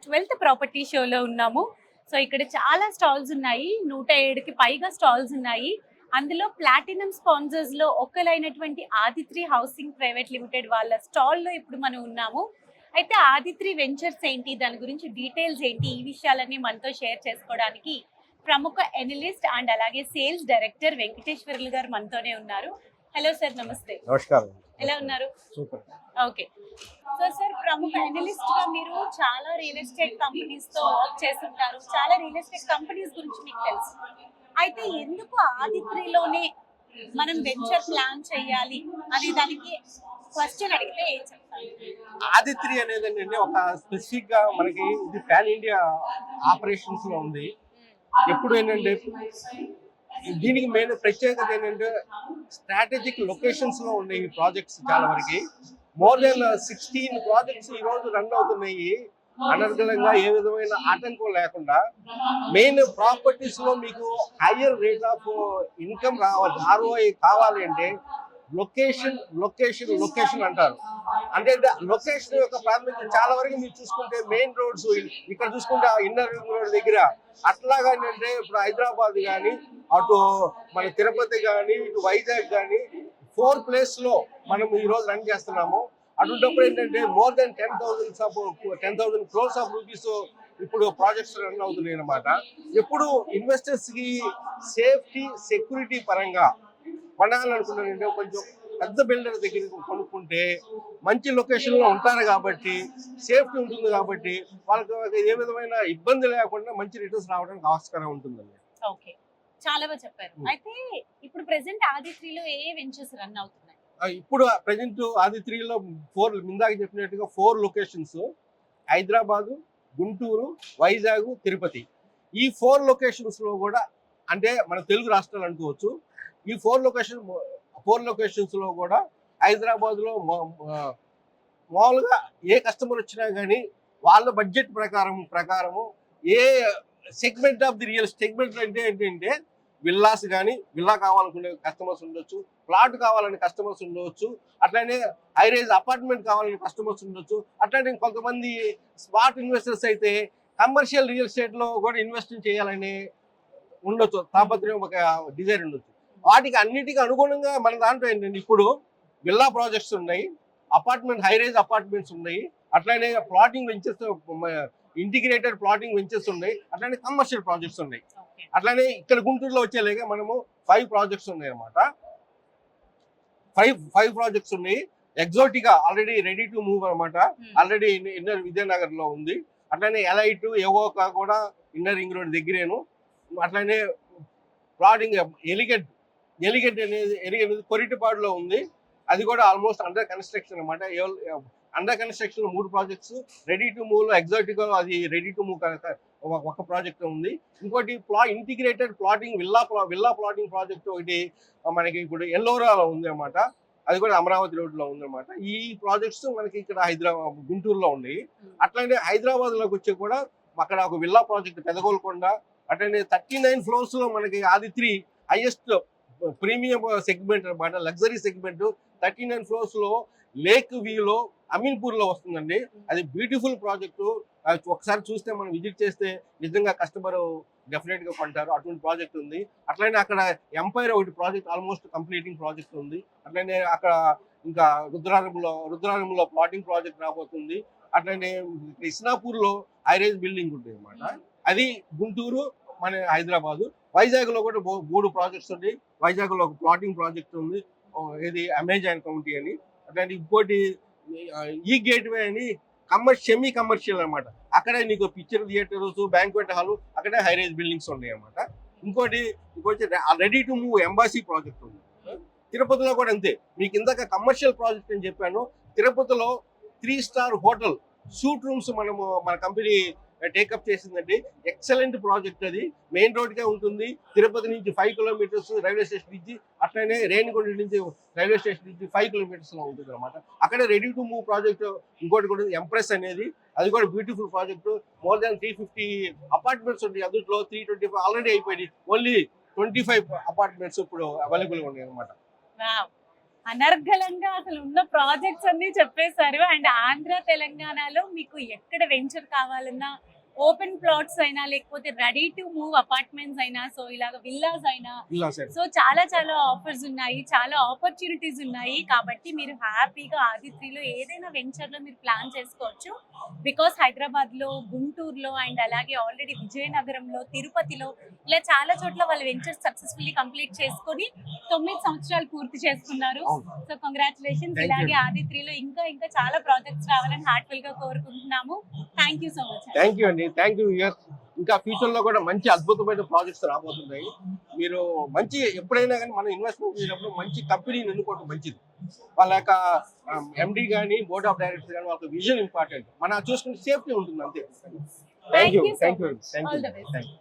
12th property షోలో ఉన్నాము. So ఇక్కడ చాలా స్టాల్స్ ఉన్నాయి. 107కి పైగా స్టాల్స్ ఉన్నాయి. అందులో ప్లాటినం స్పాన్సర్స్ లో ఒకలైనటువంటి ఆదిత్రి హౌసింగ్ ప్రైవేట్ లిమిటెడ్ వాళ్ళ స్టాల్లో ఇప్పుడు మనం ఉన్నాము. అయితే ఆదిత్రి వెంచర్స్ ఏంటి, దాని గురించి డీటెయిల్స్ ఏంటి, ఈ విషయాలన్నీ మనతో షేర్ చేసుకోవడానికి ప్రముఖ ఎనలిస్ట్ అండ్ అలాగే సేల్స్ డైరెక్టర్ వెంకటేశ్వర్లు గారు మనతోనే ఉన్నారు. హలో సార్, నమస్తే. నమస్కారం. ఎలా ఉన్నారు? సూపర్. ఓకే. సో సార్, ప్రముఖ అనలిస్ట్ గా మీరు చాలా రియల్ ఎస్టేట్ కంపెనీస్ తో వర్క్ చేస్తుంటారు. చాలా రియల్ ఎస్టేట్ కంపెనీస్ గురించి మీకు తెలుసు. అయితే ఎందుకు ఆదిత్రిలోనే మనం వెంచర్ ప్లాన్ చేయాలి అనే దానికి క్వశ్చన్ అడిగితే ఏం చెప్తారు? ఆదిత్రి అనేది ఏంటంటే ఒక స్పెసిఫిక్ గా మనకి ఇది పాన్ ఇండియా ఆపరేషన్స్ లో ఉంది. ఎప్పుడు ఏంటంటే దీనికి మెయిన్ ప్రత్యేకత ఏంటంటే స్ట్రాటజిక్ లొకేషన్స్ లో ఉన్నాయి ఈ ప్రాజెక్ట్స్. చాలా వరకు మోర్ దెన్ 16 ప్రాజెక్ట్స్ ఈ రోజు రన్ అవుతున్నాయి అనర్గళంగా, ఏ విధమైన ఆటంకం లేకుండా. మెయిన్ ప్రాపర్టీస్ లో మీకు హయ్యర్ రేట్ ఆఫ్ ఇన్కమ్ రావాలి, ROI కావాలి అంటే లొకేషన్ లొకేషన్ లొకేషన్ అంటారు. అంటే లొకేషన్ యొక్క ప్రాథమిక చాలా వరకు మీరు చూసుకుంటే మెయిన్ రోడ్స్ ఇక్కడ చూసుకుంటే ఇన్నర్ రింగ్ రోడ్ దగ్గర అట్లాగా ఏంటంటే ఇప్పుడు హైదరాబాద్ కానీ, అటు మన తిరుపతి కానీ, ఇటు వైజాగ్ కానీ 4 ప్లేస్ లో మనం ఈ రోజు రన్ చేస్తున్నాము. అటువంటిప్పుడు ఏంటంటే more than 10,000 crores of rupees ఇప్పుడు ప్రాజెక్ట్స్ రన్ అవుతున్నాయి అన్నమాట. ఎప్పుడు ఇన్వెస్టర్స్ కి సేఫ్టీ సెక్యూరిటీ పరంగా కొనాలనుకున్నారంటే కొంచెం పెద్ద బిల్డర్ దగ్గర కొనుక్కుంటే మంచి లొకేషన్ లో ఉంటారు కాబట్టి సేఫ్టీ ఉంటుంది, కాబట్టి వాళ్ళకి ఏ విధమైన ఇబ్బంది లేకుండా మంచి రిటర్న్స్ రావడానికి ఆస్కారం ఉంటుందండి. ఓకే, చాలా బాగా చెప్పారు. అయితే ఇప్పుడు ప్రెసెంట్ ఆదిత్రిలో ఏ వెంచర్స్ రన్ అవుతున్నాయి? ఇప్పుడు ప్రెసెంట్ ఆదిత్రిలో 4 ఇందాక చెప్పినట్టుగా 4 లొకేషన్స్: హైదరాబాదు, గుంటూరు, వైజాగ్, తిరుపతి. ఈ 4 లొకేషన్స్ లో కూడా అంటే మన తెలుగు రాష్ట్రాలు అనుకోవచ్చు. ఈ 4 లొకేషన్స్ లో కూడా హైదరాబాద్ లో మామూలుగా ఏ కస్టమర్ వచ్చినా కానీ వాళ్ళ బడ్జెట్ ప్రకారము a segment of the real segment అంటే ఏంటంటే విల్లాస్ కానీ, విల్లా కావాలనుకునే కస్టమర్స్ ఉండొచ్చు, ప్లాట్ కావాలని కస్టమర్స్ ఉండవచ్చు, అట్లానే హైరైజ్ అపార్ట్మెంట్ కావాలని కస్టమర్స్ ఉండొచ్చు. అట్లానే కొంతమంది స్మార్ట్ ఇన్వెస్టర్స్ అయితే కమర్షియల్ రియల్ ఎస్టేట్ లో కూడా ఇన్వెస్టింగ్ చేయాలని ఉండొచ్చు, తాపత్రయం, ఒక డిజైర్ ఉండొచ్చు. వాటికి అన్నిటికీ అనుగుణంగా మన దాంట్లో ఏంటంటే ఇప్పుడు విల్లా ప్రాజెక్ట్స్ ఉన్నాయి, హైరైజ్ అపార్ట్మెంట్స్ ఉన్నాయి, అట్లానే plotting ventures, integrated plotting ventures ఉన్నాయి, అట్లానే కమర్షియల్ ప్రాజెక్ట్స్ ఉన్నాయి. అట్లానే ఇక్కడ గుంటూరులో వచ్చేలాగా మనము 5 ప్రాజెక్ట్స్ ఉన్నాయి అన్నమాట. 5 ప్రాజెక్ట్స్ ఉన్నాయి. Exotica already ready to move అనమాట. ఆల్రెడీ ఇన్నర్ విద్యానగర్ లో ఉంది. అట్లానే ఎలైట్, ఎవోకా కూడా ఇన్నర్ రింగ్ రోడ్ దగ్గరేను. అట్లానే ప్లాటింగ్ ఎలిగెంట్ అనేది కొరిటిపాడులో ఉంది. అది కూడా ఆల్మోస్ట్ అండర్ కన్స్ట్రక్షన్ అనమాట. Under construction 3 projects. Ready to move లో ఎగ్జాటికా అది రెడీ టు మూవ్ ఒక ప్రాజెక్ట్ ఉంది. ఇంకోటి integrated plotting villa plotting project ఒకటి మనకి ఇప్పుడు ఎల్లోరాలో ఉంది అనమాట. అది కూడా అమరావతి రోడ్ లో ఉంది అనమాట. ఈ ప్రాజెక్ట్స్ మనకి ఇక్కడ గుంటూరులో ఉన్నాయి. అట్లానే హైదరాబాద్ లోకి వచ్చి కూడా అక్కడ ఒక విల్లా ప్రాజెక్ట్ పెదగోల్కొండ. అట్లనే 39 ఫ్లోర్స్ లో మనకి ఆదిత్రి హైయెస్ట్ ప్రీమియం సెగ్మెంట్ అనమాట, లగ్జరీ సెగ్మెంట్. 39 ఫ్లోర్స్ లో లేక్ వ్యూలో అమీన్పూర్ లో వస్తుందండి. అది బ్యూటిఫుల్ ప్రాజెక్టు. ఒకసారి చూస్తే మనం విజిట్ చేస్తే నిజంగా కస్టమర్ డెఫినెట్ గా కొంటారు. అటువంటి ప్రాజెక్ట్ ఉంది. అట్లనే అక్కడ ఎంపైర్ ఒకటి ప్రాజెక్ట్ ఆల్మోస్ట్ కంప్లీటింగ్ ప్రాజెక్ట్ ఉంది. అట్లనే అక్కడ ఇంకా రుద్రారంలో ప్లాటింగ్ ప్రాజెక్ట్ రాబోతుంది. అట్లనే ఇస్నాపూర్ లో హైరైజ్ బిల్డింగ్ ఉంటుంది అనమాట. అది గుంటూరు, మన హైదరాబాద్. వైజాగ్ లో కూడా 3 ప్రాజెక్ట్స్ ఉన్నాయి. వైజాగ్ లో ఒక ప్లాటింగ్ ప్రాజెక్ట్ ఉంది, ఇది అమెజాన్ కౌంటీ అని. అట్లాంటి ఇంకోటి ఈ గేట్వే అని సెమీ కమర్షియల్ అనమాట. అక్కడే నీకు పిక్చర్ థియేటర్స్, బ్యాంక్వెట్ హాల్, అక్కడే హైరైజ్ బిల్డింగ్స్ ఉన్నాయి అనమాట. ఇంకోటి ready to move embassy project ఉంది. తిరుపతిలో కూడా అంతే. మీకు ఇందాక కమర్షియల్ ప్రాజెక్ట్ అని చెప్పాను. తిరుపతిలో 3 స్టార్ హోటల్ సూట్ రూమ్స్ మన కంపెనీ టేకప్ చేసిందండి. Excellent project. అది మెయిన్ రోడ్ గా ఉంటుంది. తిరుపతి నుంచి 5 కిలోమీటర్స్ రైల్వే స్టేషన్ నుంచి, అట్లనే రేణిగుంట నుంచి రైల్వే స్టేషన్ నుంచి 5 కిలోమీటర్స్ లో ఉంటుంది అనమాట. అక్కడే రెడీ టు మూవ్ ప్రాజెక్ట్ ఇంకోటి కూడా ఎంప్రెస్ అనేది, అది కూడా beautiful project. More than 350 apartments ఉంటాయి. అందులో 325 ఆల్రెడీ అయిపోయింది. ఓన్లీ 25 అపార్ట్మెంట్స్ ఇప్పుడు అవైలబుల్ గా ఉన్నాయి అనమాట. అనర్గళంగా అసలు ఉన్న ప్రాజెక్ట్స్ అన్ని చెప్పేశారు. అండ్ ఆంధ్ర తెలంగాణలో మీకు ఎక్కడ వెంచర్ కావాలన్నా, ఓపెన్ ప్లాట్స్ అయినా, లేకపోతే రెడీ టు మూవ్ అపార్ట్మెంట్స్ అయినా, సో ఇలాగ విల్లాస్ అయినా, ఇలా సార్ సో చాలా చాలా ఆఫర్స్ ఉన్నాయి, చాలా ఆపర్చునిటీస్ ఉన్నాయి. కాబట్టి మీరు హ్యాపీగా ఆదిత్రిలో ఏదైనా వెంచర్ లో మీరు ప్లాన్ చేసుకోవచ్చు. బికాస్ హైదరాబాద్ లో, గుంటూరులో అండ్ అలాగే ఆల్రెడీ విజయనగరంలో, తిరుపతిలో ఇలా చాలా చోట్ల వాళ్ళ వెంచర్స్ సక్సెస్ఫుల్లీ కంప్లీట్ చేసుకొని 9 సంవత్సరాలు పూర్తి చేసుకున్నారు. అవును. So congratulations. Thank you. ఇలాగే ఆదిత్రిలో ఇంకా ఇంకా చాలా ప్రాజెక్ట్స్ రావాలని హార్ట్ఫుల్ గా కోరుకుంటున్నాము. Thank you so much. Thank you అండి, థ్యాంక్ యూ. ఇంకా ఫ్యూచర్ లో కూడా మంచి అద్భుతమైన ప్రాజెక్ట్స్ రాబోతున్నాయి. మీరు మంచి ఎప్పుడైనా కానీ మనం ఇన్వెస్ట్మెంట్ చేసినప్పుడు మంచి కంపెనీని ఎన్నుకోవడం మంచిది. వాళ్ళ యొక్క ఎండి కానీ బోర్డ్ ఆఫ్ డైరెక్టర్స్ కానీ వాళ్ళ విజన్ ఇంపార్టెంట్. మనం చూసుకునే సేఫ్టీ ఉంటుంది అంతే. Thank you, Thank you so thank you, much. Thank All you, the best. Thank you.